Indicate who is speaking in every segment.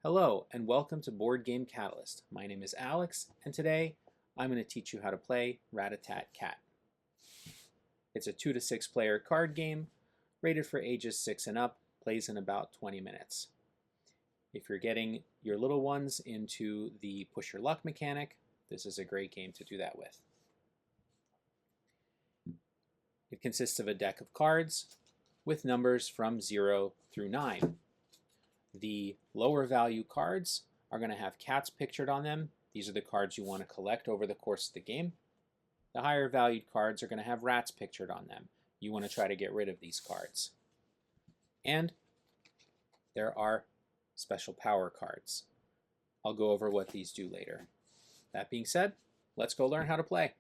Speaker 1: Hello and welcome to Board Game Catalyst. My name is Alex and today I'm going to teach you how to play Tat Cat. It's a 2 to 6 player card game rated for ages 6 and up, plays in about 20 minutes. If you're getting your little ones into the push your luck mechanic, this is a great game to do that with. It consists of a deck of cards with numbers from 0 through 9. The lower value cards are going to have cats pictured on them. These are the cards you want to collect over the course of the game. The higher valued cards are going to have rats pictured on them. You want to try to get rid of these cards. And there are special power cards. I'll go over what these do later. That being said, let's go learn how to play.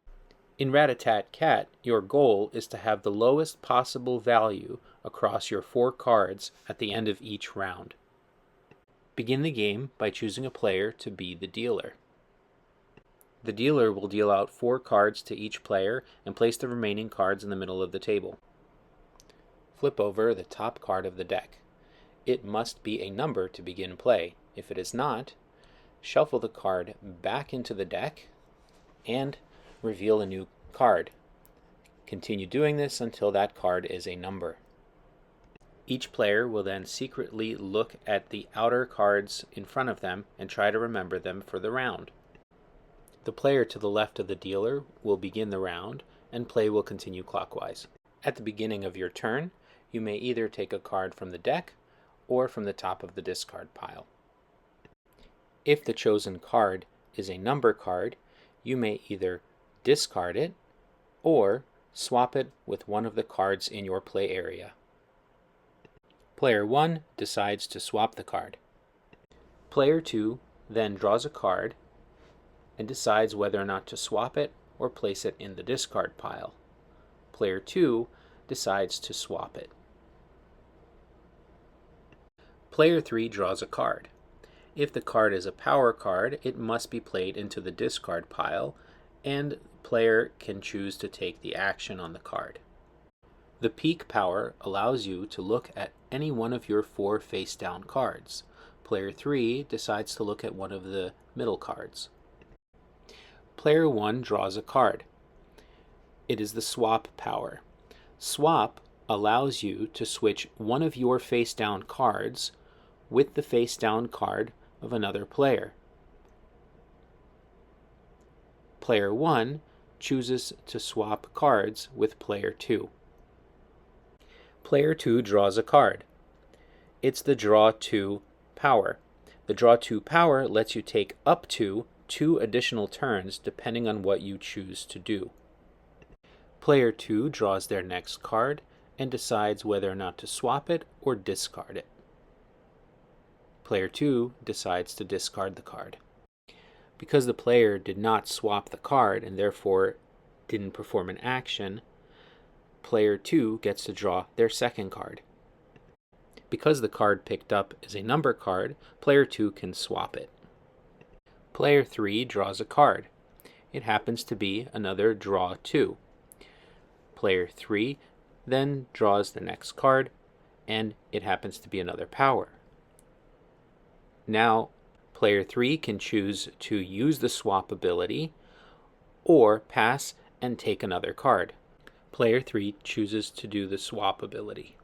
Speaker 1: In Tat Cat, your goal is to have the lowest possible value across your 4 cards at the end of each round. Begin the game by choosing a player to be the dealer. The dealer will deal out 4 cards to each player and place the remaining cards in the middle of the table. Flip over the top card of the deck. It must be a number to begin play. If it is not, shuffle the card back into the deck and reveal a new card. Continue doing this until that card is a number. Each player will then secretly look at the outer cards in front of them and try to remember them for the round. The player to the left of the dealer will begin the round, and play will continue clockwise. At the beginning of your turn, you may either take a card from the deck or from the top of the discard pile. If the chosen card is a number card, you may either discard it or swap it with one of the cards in your play area. Player 1 decides to swap the card. Player 2 then draws a card and decides whether or not to swap it or place it in the discard pile. Player 2 decides to swap it. Player 3 draws a card. If the card is a power card, it must be played into the discard pile, and the player can choose to take the action on the card. The peek power allows you to look at any one of your 4 face-down cards. Player 3 decides to look at one of the middle cards. Player 1 draws a card. It is the swap power. Swap allows you to switch one of your face-down cards with the face-down card of another player. Player 1 chooses to swap cards with Player 2. Player 2 draws a card. It's the Draw 2 power. The Draw 2 power lets you take up to 2 additional turns depending on what you choose to do. Player 2 draws their next card and decides whether or not to swap it or discard it. Player 2 decides to discard the card. Because the player did not swap the card and therefore didn't perform an action, Player 2 gets to draw their second card. Because the card picked up is a number card, Player 2 can swap it. Player 3 draws a card. It happens to be another Draw 2. Player 3 then draws the next card, and it happens to be another power. Now, Player 3 can choose to use the swap ability or pass and take another card. Player 3 chooses to do the swap ability.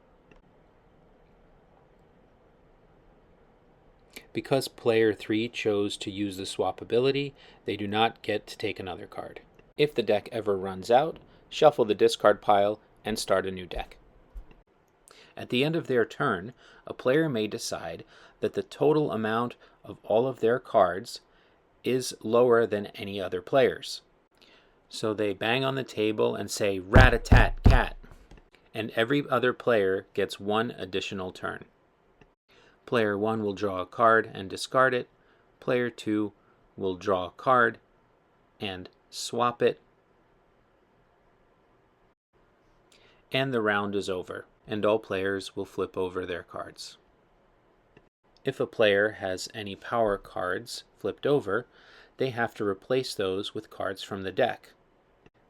Speaker 1: Because Player 3 chose to use the swap ability, they do not get to take another card. If the deck ever runs out, shuffle the discard pile and start a new deck. At the end of their turn, a player may decide that the total amount of all of their cards is lower than any other player's. So they bang on the table and say, "Rat-a-tat cat," and every other player gets 1 additional turn. Player 1 will draw a card and discard it. Player 2 will draw a card and swap it. And the round is over, and all players will flip over their cards. If a player has any power cards flipped over, they have to replace those with cards from the deck.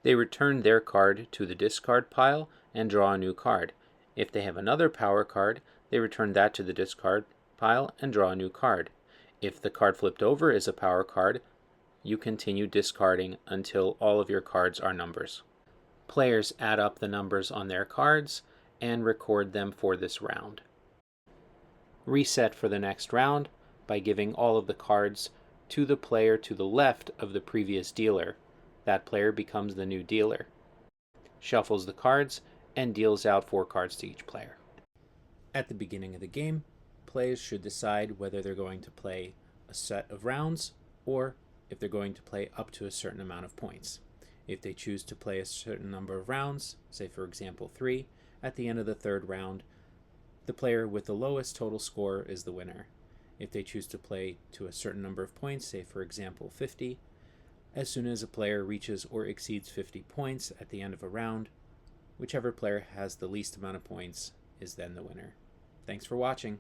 Speaker 1: They return their card to the discard pile and draw a new card. If they have another power card, they return that to the discard pile and draw a new card. If the card flipped over is a power card, you continue discarding until all of your cards are numbers. Players add up the numbers on their cards and record them for this round. Reset for the next round by giving all of the cards to the player to the left of the previous dealer. That player becomes the new dealer, shuffles the cards, and deals out 4 cards to each player. At the beginning of the game, players should decide whether they're going to play a set of rounds or if they're going to play up to a certain amount of points. If they choose to play a certain number of rounds, say for example 3, at the end of the 3rd round, the player with the lowest total score is the winner. If they choose to play to a certain number of points, say for example 50, as soon as a player reaches or exceeds 50 points at the end of a round, whichever player has the least amount of points is then the winner. Thanks for watching.